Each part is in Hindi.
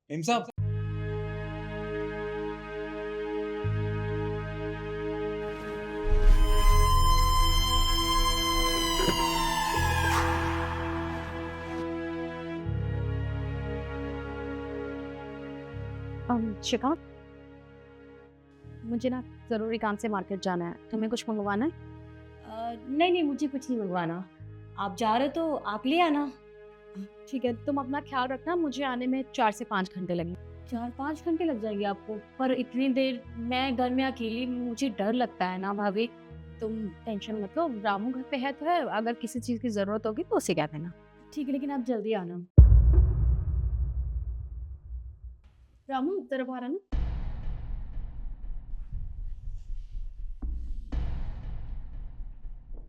हिम साहब। शिखा, मुझे ना ज़रूरी काम से मार्केट जाना है। तुम्हें कुछ मंगवाना है? नहीं नहीं, मुझे कुछ नहीं मंगवाना। आप जा रहे हो तो आप ले आना। ठीक है, तुम अपना ख्याल रखना। मुझे आने में 4 से 5 घंटे लगेंगे। 4-5 घंटे लग जाएंगे आपको? पर इतनी देर मैं घर में अकेली, मुझे डर लगता है ना भाभी। तुम टेंशन मत लो, रामू घर पे है तो है। अगर किसी चीज़ की ज़रूरत होगी तो उसे कह देना। ठीक है, लेकिन आप जल्दी आना। रामू तेरा बाहर है ना?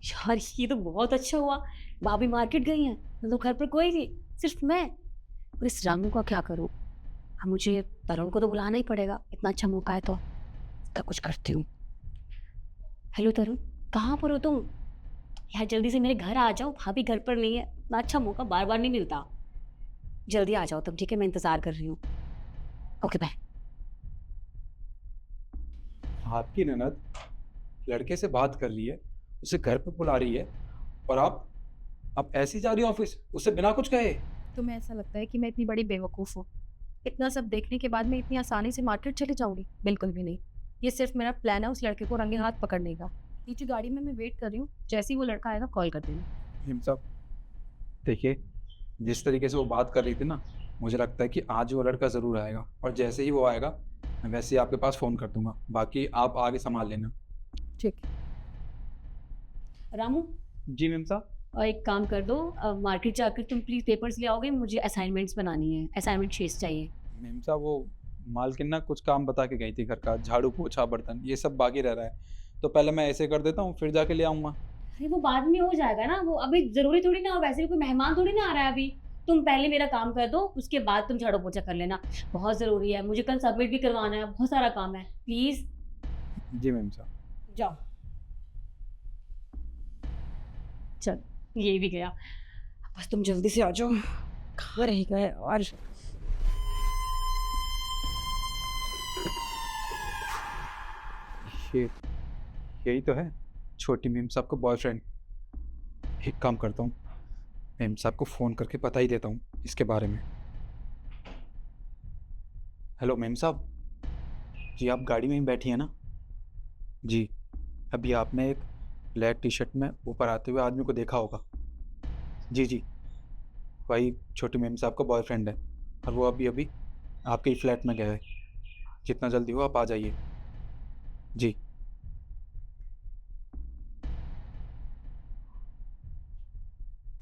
यार ये तो बहुत अच्छा हुआ, भाभी मार्केट गई हैं, मतलब घर पर कोई नहीं, सिर्फ मैं। और इस रामू का क्या करूँ? अब मुझे तरुण को तो बुलाना ही पड़ेगा, इतना अच्छा मौका है तो इसका कुछ करती हूँ। हेलो तरुण, कहाँ पर हो तुम? यार जल्दी से मेरे घर आ जाओ, भाभी घर पर नहीं है। इतना अच्छा मौका बार बार नहीं मिलता। जल्दी आ जाओ तुम, ठीक है? मैं इंतजार कर रही हूँ। Okay bye. आपकी ननद लड़के से बात कर ली है, उसे घर पे बुला रही है, और आप ऐसे ही जा रही हो ऑफिस उससे बिना कुछ कहे? तुम्हें ऐसा लगता है कि मैं इतनी बड़ी बेवकूफ़ हूँ? इतना सब देखने के बाद मैं इतनी आसानी से मार्केट चली जाऊंगी? बिल्कुल भी नहीं। ये सिर्फ मेरा प्लान है उस लड़के को रंगे हाथ पकड़ने का। नीचे गाड़ी में मैं वेट कर रही हूँ। जैसे ही वो लड़का आएगा कॉल कर देना। हिम साहब, देखिए, जिस तरीके से वो बात कर रही थी ना, मुझे लगता है कि आज वो लड़का ज़रूर आएगा, और जैसे ही वो आएगा मैं वैसे ही आपके पास फ़ोन कर दूंगा। बाकी आप आगे संभाल लेना। ठीक। रामू, जी मैम साहब। और एक काम कर दो, मार्केट जाकर तुम प्लीज पेपर्स ले आओगे, मुझे असाइनमेंट्स बनानी है, असाइनमेंट शीट्स चाहिए। मैम साहब, वो मालकिन ना कुछ काम बता के गई थी, घर का झाड़ू पोछा बर्तन ये सब बाकी रह रहा है, तो पहले मैं ऐसे कर देता हूँ, फिर जाके ले आऊँगा। अरे वो बाद में हो जाएगा ना, वो अभी जरूरी थोड़ी ना, वैसे भी कोई मेहमान थोड़ी ना आ रहा है अभी। तुम पहले मेरा काम कर दो, उसके बाद तुम झाड़ू पोछा कर लेना। बहुत जरूरी है, मुझे कल सबमिट भी करवाना है, बहुत सारा काम है, प्लीज जी मैम साहब। जाओ। चल, ये भी गया। बस तुम जल्दी से आ जाओ। कहाँ रह गए और? ये यही तो है, छोटी मेम साहब का बॉयफ्रेंड। एक काम करता हूँ, मेम साहब को फ़ोन करके बता ही देता हूँ इसके बारे में। हेलो मेम साहब, जी आप गाड़ी में ही बैठी हैं ना? जी, अभी आपने एक ब्लैक टी शर्ट में ऊपर आते हुए आदमी को देखा होगा। जी जी, वही छोटी मेम साहब का बॉयफ्रेंड है, और वो अभी अभी आपके ही फ्लैट में गया है। जितना जल्दी हो आप आ जाइए। जी।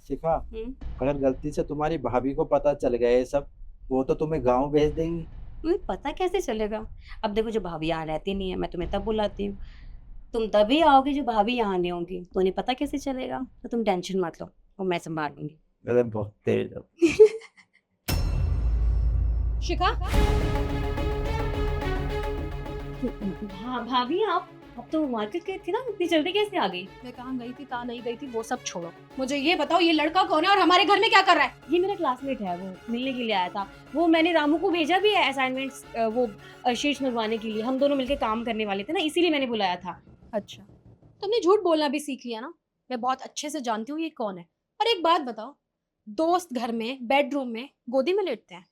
शिखा, हम्म। अगर गलती से तुम्हारी भाभी को पता चल गया ये सब, वो तो तुम्हें गांव भेज देंगी। तुम्हें पता कैसे चलेगा? अब देखो, जो भाभी यहाँ रहती नहीं है, मैं तुम्हें तब बुलाती हूँ। तुम तभी आओगे जो भाभी यहाँ नहीं होंगी, तो उन्हें पता कैसे चलेगा? तो तुम टेंशन मत लो, वो मैं संभाल लूंगी। अरे बहुत तेज हो। शिखा, हाँ भाभी, आप अब तो मार्केट गई थी ना, इतनी जल्दी कैसे आ गई? मैं कहाँ गई थी कहाँ नहीं गई थी वो सब छोड़ो। मुझे ये बताओ, ये लड़का कौन है और हमारे घर में क्या कर रहा है? ये मेरा क्लासमेट है, वो मिलने के लिए आया था। वो मैंने रामू को भेजा भी है असाइनमेंट्स, वो शीट्स मंगवाने के लिए। हम दोनों मिलकर काम करने वाले थे ना, इसीलिए मैंने बुलाया था। अच्छा, तुमने झूठ बोलना भी सीख लिया ना। मैं बहुत अच्छे से जानती हूँ ये कौन है। और एक बात बताओ, दोस्त घर में बेडरूम में गोदी में लेटते हैं?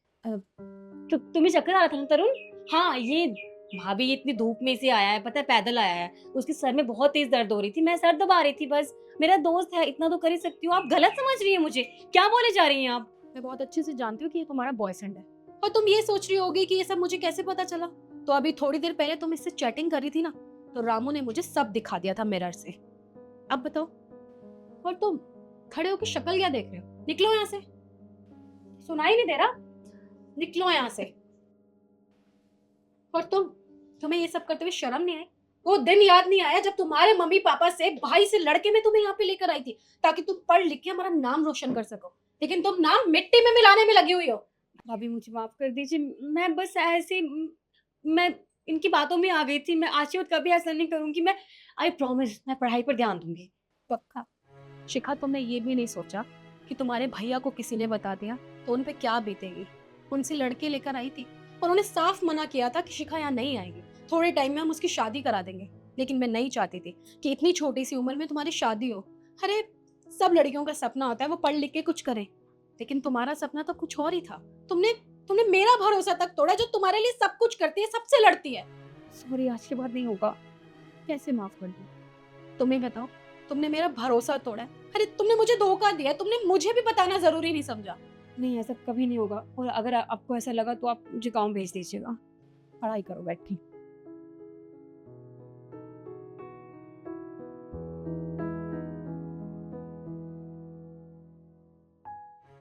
तो तुम्हें चक्कर आ रहा था ना तरुण? हाँ, ये भाभी ये इतनी धूप में से आया है, पता है, पैदल आया है। उसके सर में बहुत तेज दर्द हो रही थी, मैं सर दबा रही थी बस। मेरा दोस्त है, इतना तो कर ही सकती हूँ। आप गलत समझ रही है मुझे, क्या बोले जा रही हैं आप? मैं बहुत अच्छे से जानती हूँ कि ये तुम्हारा बॉयफ्रेंड है, और तुम ये सोच रही होगी कि ये सब मुझे कैसे पता चला। तो अभी थोड़ी देर पहले तुम इससे चैटिंग कर रही थी ना, तो रामू ने मुझे सब दिखा दिया था मिरर से। अब बताओ, और तुम खड़े होकर शक्ल क्या देख रहे हो? निकलो यहाँ से। सुनाई नहीं दे रहा? निकलो यहाँ से। और तुम्हें ये सब करते हुए शर्म नहीं आई? वो दिन याद नहीं आया जब तुम्हारे मम्मी पापा से भाई से लड़के में तुम्हें यहाँ पे लेकर आई थी, ताकि तुम पढ़ लिख के हमारा नाम रोशन कर सको? लेकिन तुम नाम मिट्टी में मिलाने में लगी हुई हो। भाभी मुझे माफ कर दीजिए, मैं बस ऐसे मैं इनकी बातों में आ गई थी। मैं आज के बाद कभी ऐसा नहीं करूंगी। मैं आई प्रॉमिस, मैं पढ़ाई पर ध्यान दूंगी। पक्का? शिखा, तुमने ये भी नहीं सोचा कि तुम्हारे भैया को किसी ने बता दिया तो उन पे क्या बीतेगी? उनसे लड़के लेकर आई थी, और उन्हें साफ मना किया था कि शिखा यहाँ नहीं आएगी, थोड़े टाइम में हम उसकी शादी करा देंगे। लेकिन मैं नहीं चाहती थी कि इतनी छोटी सी उम्र में तुम्हारी शादी हो। अरे सब लड़कियों का सपना होता है वो पढ़ लिख के कुछ करें, लेकिन तुम्हारा सपना तो कुछ और ही था। तुमने तुमने मेरा भरोसा तक तोड़ा, जो तुम्हारे लिए सब कुछ करती है, सबसे लड़ती है। सॉरी, आज के बाद नहीं होगा। कैसे माफ कर दूं? तुम्हें बताओ, तुमने मेरा भरोसा तोड़ा है। अरे तुमने मुझे धोखा दिया है, तुमने मुझे भी बताना जरूरी नहीं समझा। नहीं, ऐसा कभी नहीं होगा। और अगर आपको ऐसा लगा तो आप मुझे गाँव भेज दीजिएगा, पढ़ाई करो बैठ के।